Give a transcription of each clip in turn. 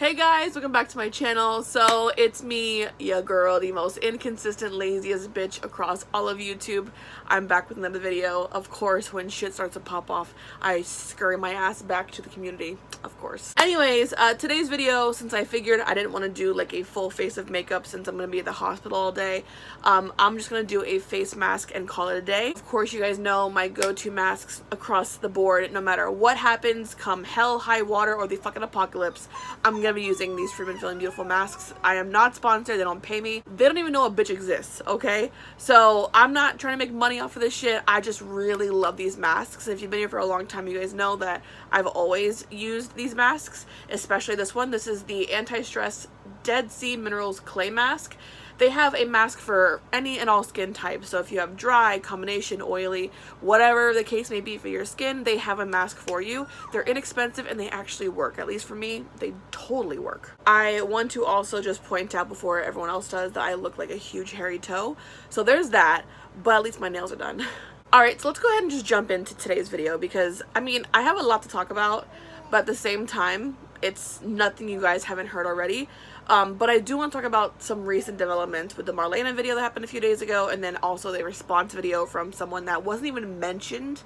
Hey guys, welcome back to my channel. So it's me, ya girl, the most inconsistent, laziest bitch across all of YouTube. I'm back with another video. Of course, when shit starts to pop off, I scurry my ass back to the community, of course. Anyways, today's video, since I figured I didn't want to do like a full face of makeup since I'm going to be at the hospital all day, I'm just going to do a face mask and call it a day. Of course, you guys know my go-to masks across the board. No matter what happens, come hell, high water, or the fucking apocalypse, I'm gonna be using these Freeman Feeling Beautiful masks. I am not sponsored, they don't pay me, they don't even know a bitch exists, okay? So I'm not trying to make money off of this shit. I just really love these masks. If you've been here for a long time, you guys know that I've always used these masks, especially this one. This is the Anti-Stress Dead Sea Minerals Clay Mask. They have a mask for any and all skin types. So if you have dry, combination, oily, whatever the case may be for your skin, they have a mask for you. They're inexpensive and they actually work. At least for me, they totally work. I want to also just point out before everyone else does that I look like a huge hairy toe. So there's that, but at least my nails are done. Alright, so let's go ahead and just jump into today's video because, I mean, I have a lot to talk about, but at the same time, it's nothing you guys haven't heard already. But I do want to talk about some recent developments with the Marlena video that happened a few days ago, and then also the response video from someone that wasn't even mentioned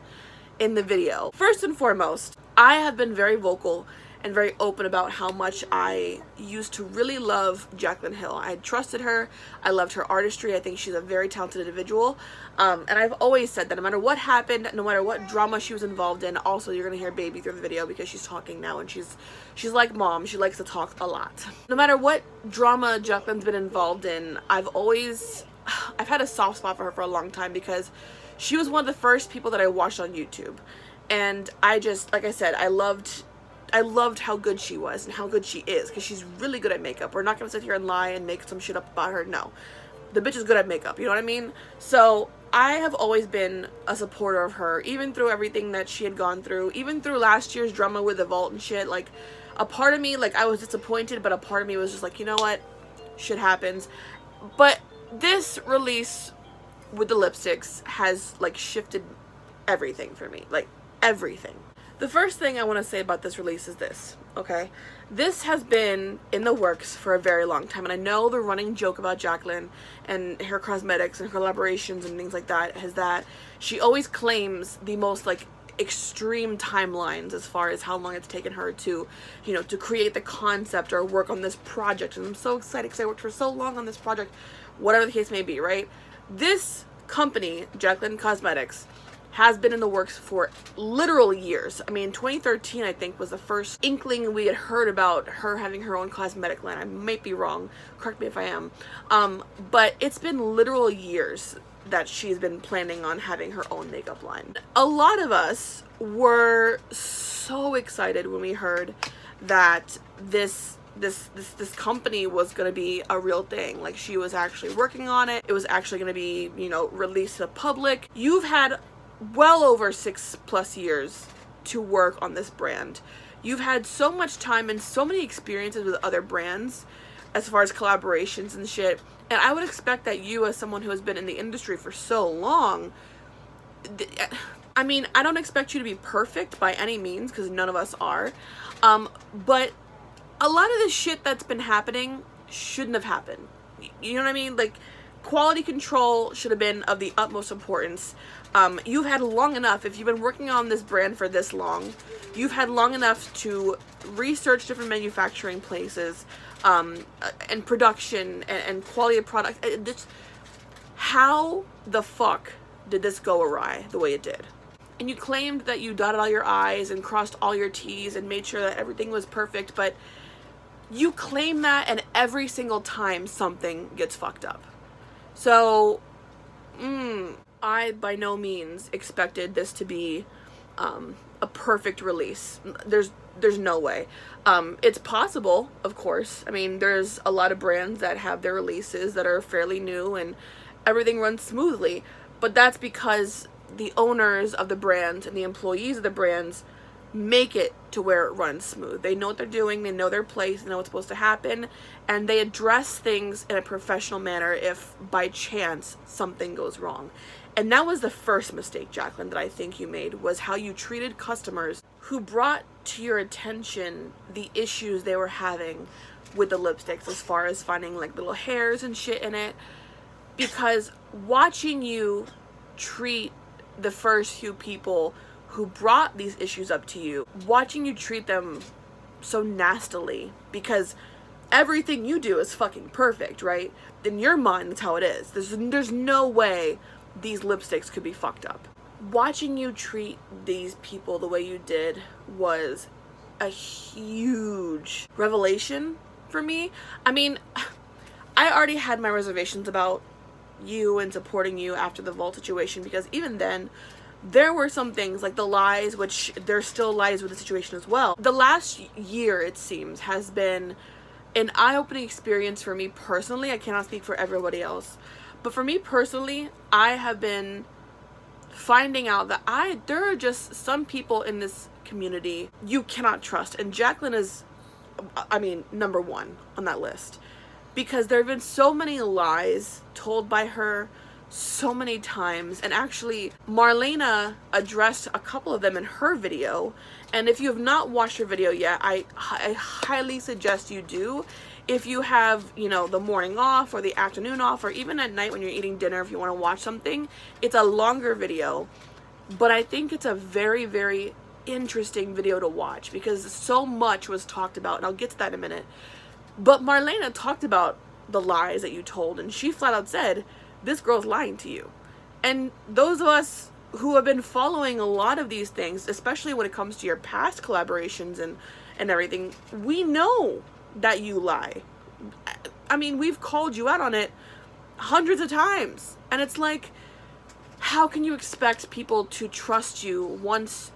in the video. First and foremost, I have been very vocal and very open about how much I used to really love Jaclyn Hill. I trusted her. I loved her artistry. I think she's a very talented individual. And I've always said that no matter what happened, no matter what drama she was involved in, also you're gonna hear baby through the video because she's talking now and she's like mom. She likes to talk a lot. No matter what drama Jaclyn's been involved in, I've had a soft spot for her for a long time because she was one of the first people that I watched on YouTube. And I just, like I said, I loved how good she was and how good she is because she's really good at makeup. We're not going to sit here and lie and make some shit up about her. No. The bitch is good at makeup, you know what I mean? So I have always been a supporter of her, even through everything that she had gone through, even through last year's drama with the vault and shit. Like, a part of me, like, I was disappointed, but a part of me was just like, you know what? Shit happens. But this release with the lipsticks has, like, shifted everything for me. Like, everything. The first thing I want to say about this release is this, okay? This has been in the works for a very long time, and I know the running joke about Jaclyn and her cosmetics and collaborations and things like that is that she always claims the most, like, extreme timelines as far as how long it's taken her to, you know, to create the concept or work on this project. And I'm so excited because I worked for so long on this project, whatever the case may be, right? This company, Jaclyn Cosmetics, has been in the works for literal years. I mean, 2013, I think, was the first inkling we had heard about her having her own cosmetic line. I might be wrong. Correct me if I am. But it's been literal years that she's been planning on having her own makeup line. A lot of us were so excited when we heard that this company was going to be a real thing. Like, she was actually working on it. It was actually going to be, you know, released to the public. You've had well over 6+ years to work on this brand. You've had so much time and so many experiences with other brands as far as collaborations and shit, and I would expect that you, as someone who has been in the industry for so long, I mean, I don't expect you to be perfect by any means because none of us are, but a lot of the shit that's been happening shouldn't have happened. You know what I mean? Like, quality control should have been of the utmost importance. You've had long enough, if you've been working on this brand for this long, you've had long enough to research different manufacturing places, and production, and quality of product. How the fuck did this go awry the way it did? And you claimed that you dotted all your I's and crossed all your T's and made sure that everything was perfect, but you claim that, and every single time something gets fucked up. So, I by no means expected this to be a perfect release. There's no way. It's possible, of course. I mean, there's a lot of brands that have their releases that are fairly new and everything runs smoothly, but that's because the owners of the brands and the employees of the brands make it to where it runs smooth. They know what they're doing, they know their place, they know what's supposed to happen, and they address things in a professional manner if by chance something goes wrong. And that was the first mistake, Jaclyn, that I think you made, was how you treated customers who brought to your attention the issues they were having with the lipsticks, as far as finding like little hairs and shit in it. Because watching you treat the first few people who brought these issues up to you, watching you treat them so nastily, because everything you do is fucking perfect, right? In your mind, that's how it is. There's no way these lipsticks could be fucked up. Watching you treat these people the way you did was a huge revelation for me. I mean, I already had my reservations about you and supporting you after the vault situation, because even then there were some things like the lies, which there's still lies with the situation as well. The last year, it seems, has been an eye-opening experience for me personally. I cannot speak for everybody else, but for me personally, I have been finding out that there are just some people in this community you cannot trust, and Jaclyn is, I mean, number one on that list, because there have been so many lies told by her so many times. And actually, Marlena addressed a couple of them in her video, and if you have not watched her video yet, I highly suggest you do. If you have, you know, the morning off or the afternoon off, or even at night when you're eating dinner, if you want to watch something, it's a longer video, but I think it's a very, very interesting video to watch, because so much was talked about, and I'll get to that in a minute. But Marlena talked about the lies that you told, and she flat out said, this girl's lying to you. And those of us who have been following a lot of these things, especially when it comes to your past collaborations and everything, we know that you lie. I mean, we've called you out on it hundreds of times. And it's like, how can you expect people to trust you once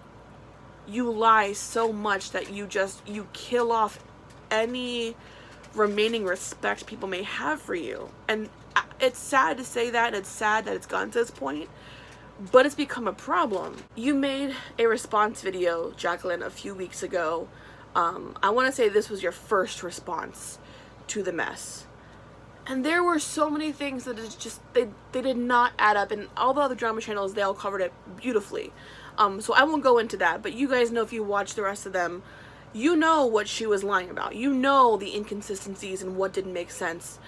you lie so much that you kill off any remaining respect people may have for you? And it's sad to say that, and it's sad that it's gotten to this point, but it's become a problem. You made a response video, Jaclyn, a few weeks ago. I want to say this was your first response to the mess, and there were so many things that it's just they did not add up. And all the other drama channels, they all covered it beautifully, so I won't go into that, but you guys know, if you watch the rest of them, you know what she was lying about. You know the inconsistencies and what didn't make sense.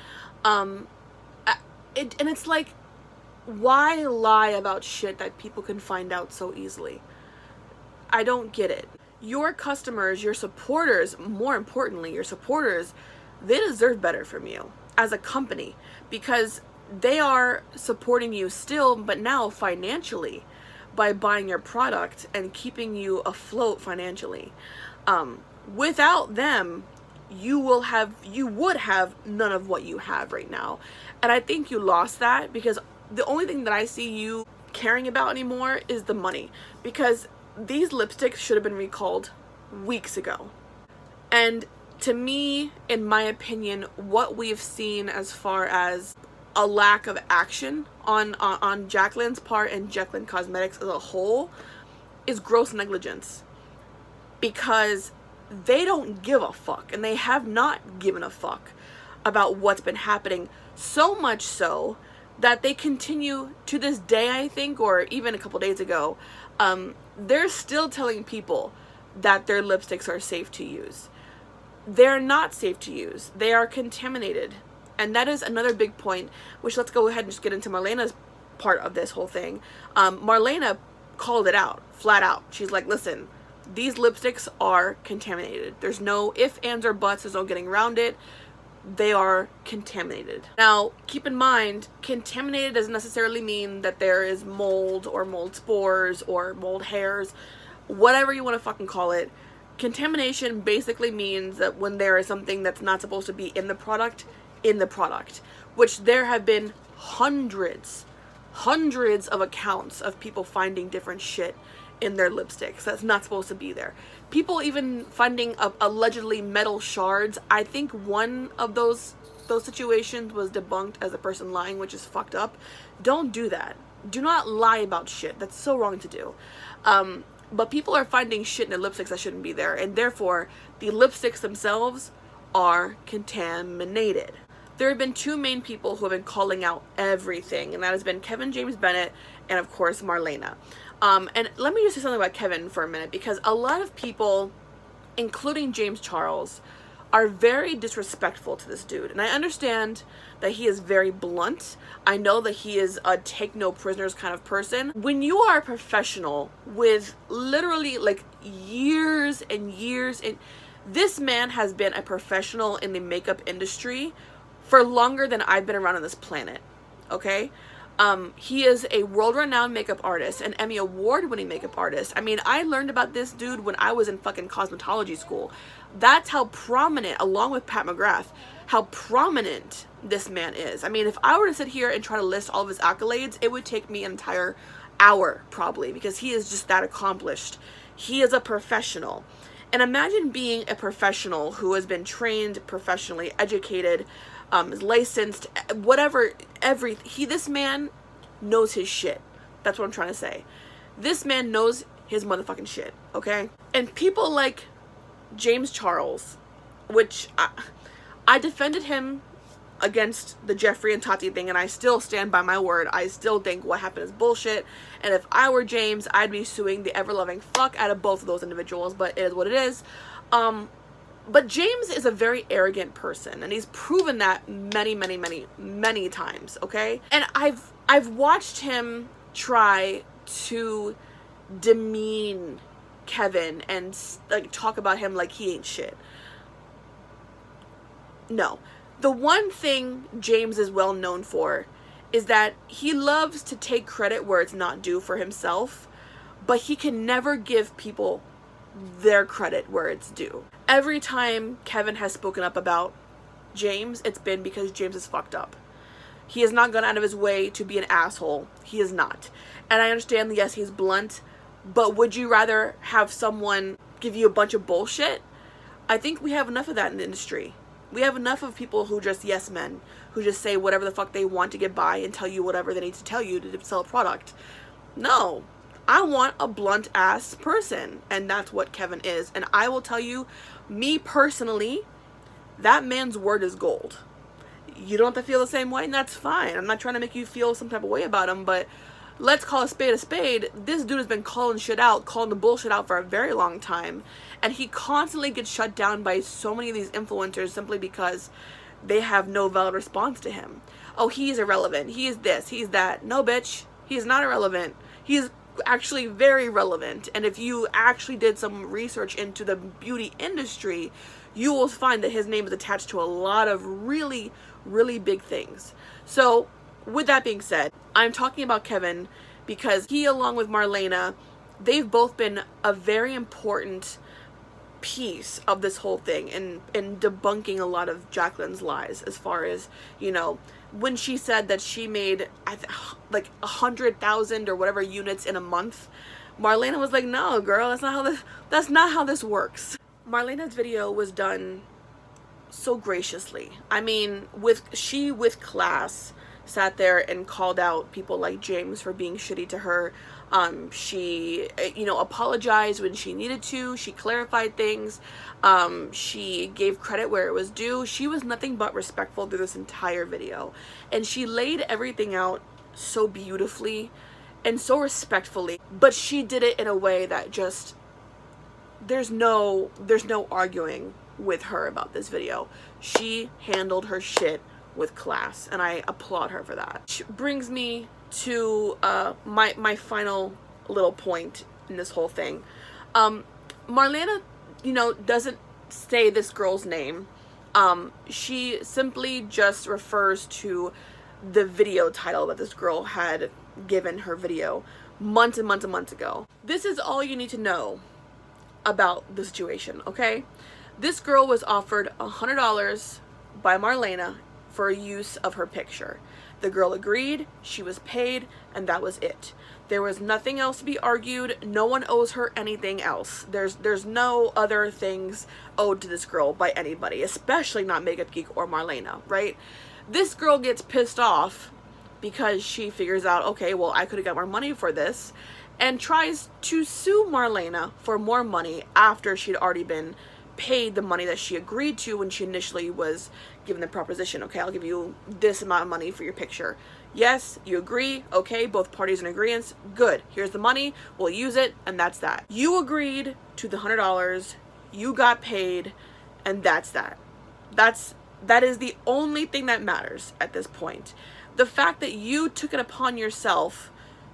And it's like, why lie about shit that people can find out so easily? I don't get it. Your customers, your supporters, more importantly, your supporters, they deserve better from you as a company, because they are supporting you still, but now financially, by buying your product and keeping you afloat financially. Without them, you would have none of what you have right now. And I think you lost that, because the only thing that I see you caring about anymore is the money, because these lipsticks should have been recalled weeks ago. And to me, in my opinion, what we've seen as far as a lack of action on Jaclyn's part and Jaclyn Cosmetics as a whole is gross negligence, because they don't give a fuck, and they have not given a fuck about what's been happening, so much so that they continue to this day, I think, or even a couple days ago, they're still telling people that their lipsticks are safe to use. They're not safe to use. They are contaminated. And that is another big point, which let's go ahead and just get into Marlena's part of this whole thing. Marlena called it out, flat out. She's like, listen, these lipsticks are contaminated. There's no ifs, ands, or buts. There's no getting around it. They are contaminated. Now, keep in mind, contaminated doesn't necessarily mean that there is mold or mold spores or mold hairs, whatever you want to fucking call it. Contamination basically means that when there is something that's not supposed to be in the product, which there have been hundreds of accounts of people finding different shit in their lipsticks that's not supposed to be there. People even finding allegedly metal shards. I think one of those situations was debunked as a person lying, which is fucked up. Don't do that. Do not lie about shit. That's so wrong to do. But people are finding shit in their lipsticks that shouldn't be there, and therefore the lipsticks themselves are contaminated. There have been two main people who have been calling out everything, and that has been Kevin James Bennett and, of course, Marlena. And let me just say something about Kevin for a minute, because a lot of people, including James Charles, are very disrespectful to this dude. And I understand that he is very blunt. I know that he is a take no prisoners kind of person. When you are a professional with literally like years and years, and this man has been a professional in the makeup industry for longer than I've been around on this planet, okay? He is a world-renowned makeup artist, an Emmy award-winning makeup artist. I mean, I learned about this dude when I was in fucking cosmetology school. That's how prominent, along with Pat McGrath, how prominent this man is. I mean, if I were to sit here and try to list all of his accolades, it would take me an entire hour, probably, because he is just that accomplished. He is a professional. And imagine being a professional who has been trained professionally, educated, is licensed, whatever, this man knows his shit. That's what I'm trying to say. This man knows his motherfucking shit, okay? And people like James Charles, which I defended him against the Jeffree and Tati thing, and I still stand by my word. I still think what happened is bullshit, and if I were James, I'd be suing the ever-loving fuck out of both of those individuals, but it is what it is. But James is a very arrogant person, and he's proven that many, many, many, many times, okay? And I've watched him try to demean Kevin and like talk about him like he ain't shit. No. The one thing James is well known for is that he loves to take credit where it's not due for himself, but he can never give people their credit where it's due. Every time Kevin has spoken up about James, it's been because James is fucked up. He has not gone out of his way to be an asshole. He is not. And I understand, yes, he's blunt, but would you rather have someone give you a bunch of bullshit? I think we have enough of that in the industry. We have enough of people who just yes men, who just say whatever the fuck they want to get by and tell you whatever they need to tell you to sell a product. No. I want a blunt ass person, and that's what Kevin is. And I will tell you, me personally, that man's word is gold. You don't have to feel the same way, and that's fine. I'm not trying to make you feel some type of way about him, but let's call a spade a spade. This dude has been calling shit out, calling the bullshit out for a very long time, and he constantly gets shut down by so many of these influencers simply because they have no valid response to him. Oh, he's irrelevant. He is this. He's that. No, bitch. He's not irrelevant. He's actually very relevant, and if you actually did some research into the beauty industry, you will find that his name is attached to a lot of really, really big things. So with that being said, I'm talking about Kevin because he, along with Marlena, they've both been a very important piece of this whole thing and debunking a lot of Jaclyn's lies, as far as, you know, when she said that she made like 100,000 or whatever units in a month. Marlena was like, no girl, that's not how this works. Marlena's video was done so graciously. I mean, with class sat there and called out people like James for being shitty to her. She, you know, apologized when she needed to. She clarified things. She gave credit where it was due. She was nothing but respectful through this entire video. And she laid everything out so beautifully and so respectfully. But she did it in a way that just, there's no arguing with her about this video. She handled her shit with class, and I applaud her for that. Which brings me to my final little point in this whole thing. Marlena, you know, doesn't say this girl's name. She simply just refers to the video title that this girl had given her video months and months and months ago. This is all you need to know about the situation, okay? This girl was offered $100 by Marlena for use of her picture. The girl agreed, she was paid, and that was it. There was nothing else to be argued. No one owes her anything else. There's no other things owed to this girl by anybody, especially not Makeup Geek or Marlena, right? This girl gets pissed off because she figures out, okay, well, I could have got more money for this, and tries to sue Marlena for more money after she'd already been paid the money that she agreed to when she initially was given the proposition. Okay, I'll give you this amount of money for your picture. Yes, you agree. Okay, both parties in agreement. Good. Here's the money. We'll use it, and that's that. You agreed to the $100. You got paid, and that's that. That is the only thing that matters at this point. The fact that you took it upon yourself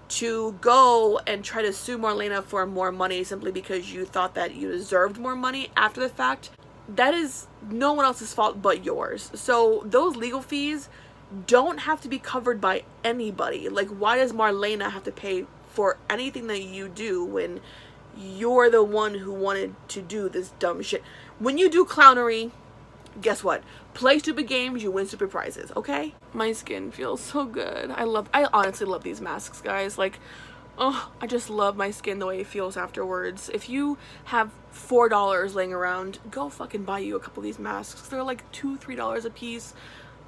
to go and try to sue Marlena for more money simply because you thought that you deserved more money after the fact, that is no one else's fault but yours. So those legal fees don't have to be covered by anybody. Like, why does Marlena have to pay for anything that you do when you're the one who wanted to do this dumb shit? When you do clownery, guess what? Play stupid games, you win stupid prizes, okay? My skin feels so good. I honestly love these masks, guys. Like, oh, I just love my skin the way it feels afterwards. If you have $4 laying around, go fucking buy you a couple of these masks. They're like $2, $3 a piece.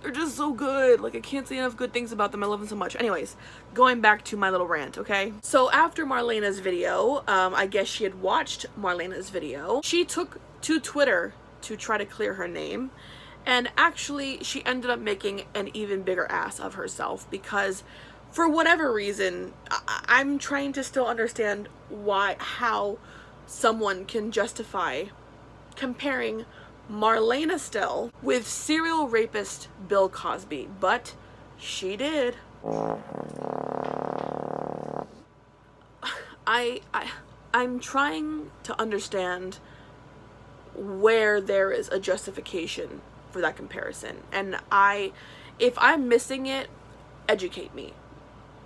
They're just so good. Like, I can't say enough good things about them. I love them so much. Anyways, going back to my little rant, okay? So after Marlena's video, I guess she had watched Marlena's video. She took to Twitter to try to clear her name, and actually she ended up making an even bigger ass of herself because for whatever reason, I'm trying to still understand how someone can justify comparing Marlena Stell with serial rapist Bill Cosby, but she did. I'm trying to understand where there is a justification for that comparison, and if I'm missing it, educate me,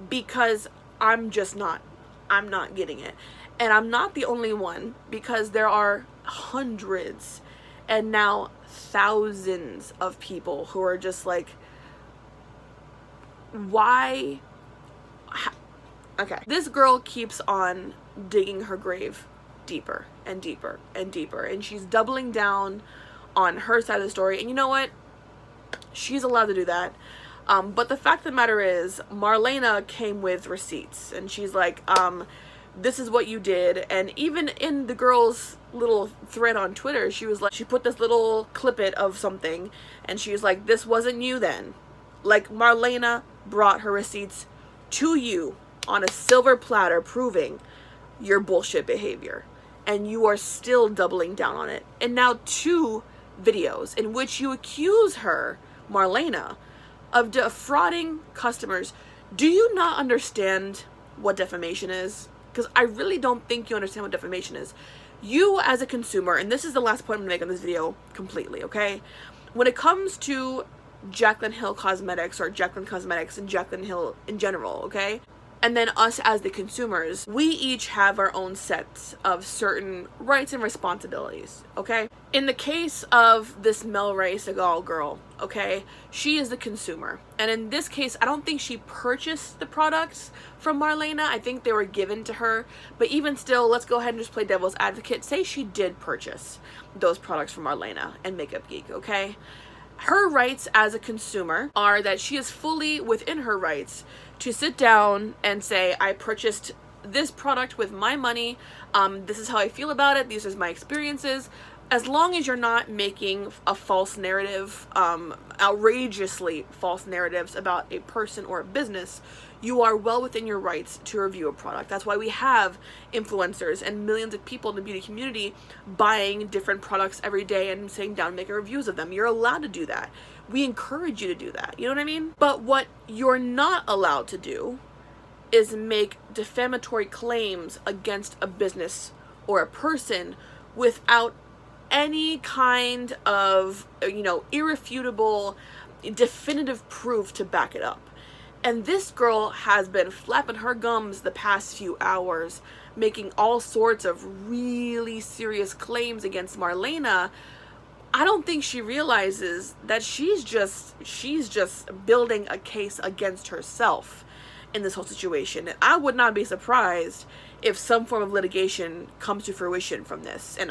because I'm not getting it. And I'm not the only one, because there are hundreds and now thousands of people who are just like, why? Okay, this girl keeps on digging her grave deeper and deeper and deeper, and she's doubling down on her side of the story. And you know what? She's allowed to do that. But the fact of the matter is, Marlena came with receipts, and she's like, this is what you did. And even in the girl's little thread on Twitter, she was like, she put this little clip of something, and she was like, this wasn't you then. Like, Marlena brought her receipts to you on a silver platter, proving your bullshit behavior, and you are still doubling down on it. And now 2 videos in which you accuse her, Marlena, of defrauding customers. Do you not understand what defamation is? Because I really don't think you understand what defamation is. You as a consumer, and this is the last point I'm going to make on this video completely, okay? When it comes to Jaclyn Hill Cosmetics, or Jaclyn Cosmetics and Jaclyn Hill in general, okay? And then us as the consumers, we each have our own sets of certain rights and responsibilities, okay? In the case of this Melray Segal girl, okay, she is the consumer. And in this case, I don't think she purchased the products from Marlena. I think they were given to her. But even still, let's go ahead and just play devil's advocate. Say she did purchase those products from Marlena and Makeup Geek, okay? Her rights as a consumer are that she is fully within her rights to sit down and say, I purchased this product with my money, this is how I feel about it, these are my experiences. As long as you're not making a false narrative, outrageously false narratives about a person or a business, you are well within your rights to review a product. That's why we have influencers and millions of people in the beauty community buying different products every day and sitting down and making reviews of them. You're allowed to do that. We encourage you to do that. You know what I mean? But what you're not allowed to do is make defamatory claims against a business or a person without any kind of, irrefutable, definitive proof to back it up. And this girl has been flapping her gums the past few hours, making all sorts of really serious claims against Marlena. I don't think she realizes that she's just building a case against herself in this whole situation. And I would not be surprised if some form of litigation comes to fruition from this. And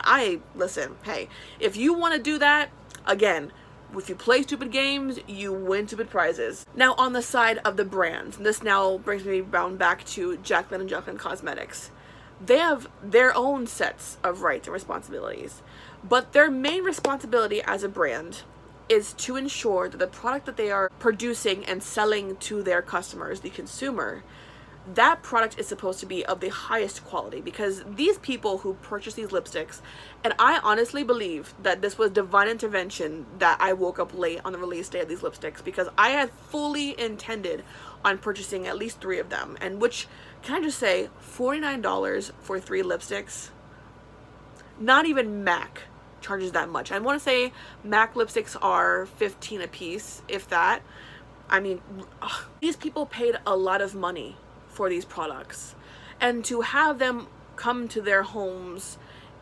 listen, hey, if you want to do that, again, if you play stupid games, you win stupid prizes. Now, on the side of the brands, and this now brings me round back to Jaclyn and Jaclyn Cosmetics. They have their own sets of rights and responsibilities. But their main responsibility as a brand is to ensure that the product that they are producing and selling to their customers, the consumer, that product is supposed to be of the highest quality, because these people who purchase these lipsticks, and I honestly believe that this was divine intervention that I woke up late on the release day of these lipsticks, because I had fully intended on purchasing at least 3 of them, and which, can I just say, $49 for 3 lipsticks? Not even MAC charges that much. I want to say MAC lipsticks are $15 a piece, if that. I mean, ugh. These people paid a lot of money for these products, and to have them come to their homes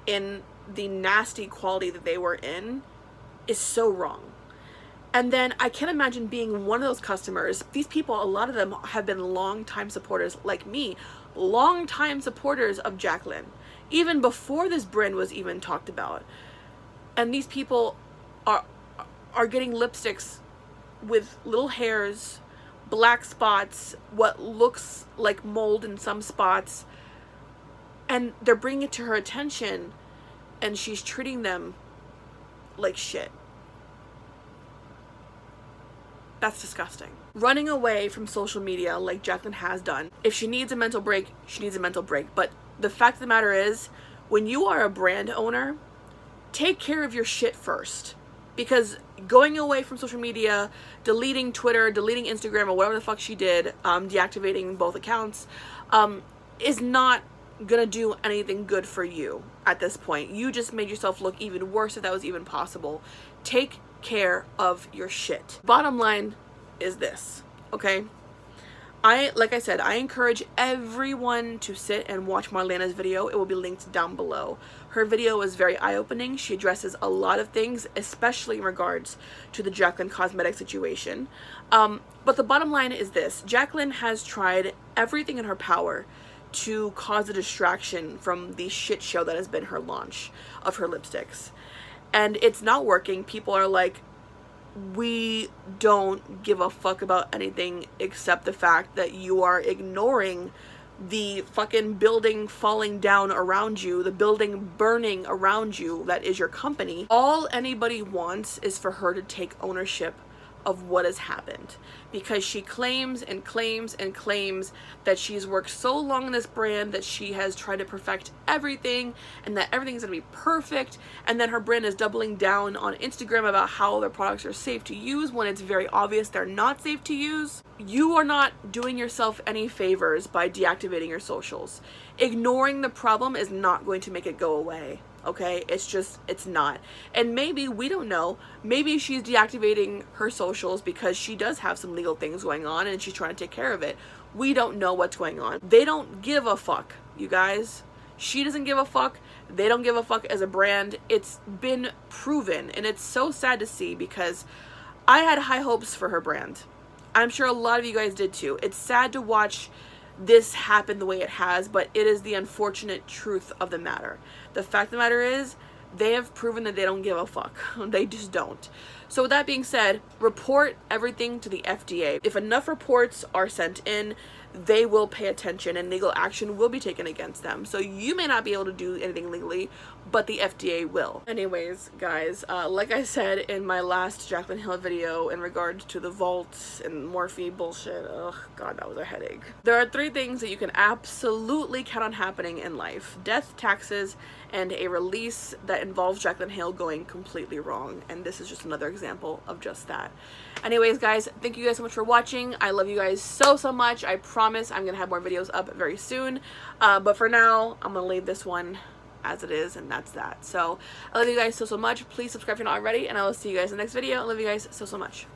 in the nasty quality that they were in is so wrong. And then I can't imagine being one of those customers. These people, a lot of them have been long-time supporters like me, long-time supporters of Jaclyn, even before this brand was even talked about. And these people are getting lipsticks with little hairs, black spots, what looks like mold in some spots, and they're bringing it to her attention, and she's treating them like shit. That's disgusting. Running away from social media like Jaclyn has done. If she needs a mental break, she needs a mental break. But the fact of the matter is, when you are a brand owner, take care of your shit first. Because going away from social media, deleting Twitter, deleting Instagram, or whatever the fuck she did, deactivating both accounts, is not gonna do anything good for you at this point. You just made yourself look even worse if that was even possible. Take care of your shit. Bottom line is this, okay? Like I said, I encourage everyone to sit and watch Marlena's video. It will be linked down below. Her video is very eye-opening. She addresses a lot of things, especially in regards to the Jaclyn cosmetic situation. But the bottom line is this. Jaclyn has tried everything in her power to cause a distraction from the shit show that has been her launch of her lipsticks. And it's not working. People are like, we don't give a fuck about anything except the fact that you are ignoring the fucking building falling down around you, the building burning around you that is your company. All anybody wants is for her to take ownership of what has happened, because she claims and claims and claims that she's worked so long in this brand, that she has tried to perfect everything and that everything's gonna be perfect, and then her brand is doubling down on Instagram about how their products are safe to use when it's very obvious they're not safe to use. You are not doing yourself any favors by deactivating your socials. Ignoring the problem is not going to make it go away. Okay, it's not. And maybe, we don't know, maybe she's deactivating her socials because she does have some legal things going on and she's trying to take care of it. We don't know what's going on. They don't give a fuck, you guys. She doesn't give a fuck. They don't give a fuck as a brand. It's been proven, and it's so sad to see, because I had high hopes for her brand. I'm sure a lot of you guys did too. It's sad to watch this happen the way it has, but it is the unfortunate truth of the matter. The fact of the matter is, they have proven that they don't give a fuck. They just don't. So with that being said, report everything to the FDA. If enough reports are sent in, they will pay attention and legal action will be taken against them. So you may not be able to do anything legally, but the FDA will. Anyways, guys, like I said in my last Jaclyn Hill video in regards to the vaults and Morphe bullshit, ugh, God, that was a headache. There are 3 things that you can absolutely count on happening in life: death, taxes, and a release that involves Jaclyn Hill going completely wrong. And this is just another example of just that. Anyways, guys, thank you guys so much for watching. I love you guys so much. I promise I'm gonna have more videos up very soon, but for now I'm gonna leave this one as it is, and that's that. So I love you guys so much. Please subscribe if you're not already, and I will see you guys in the next video. I love you guys so much.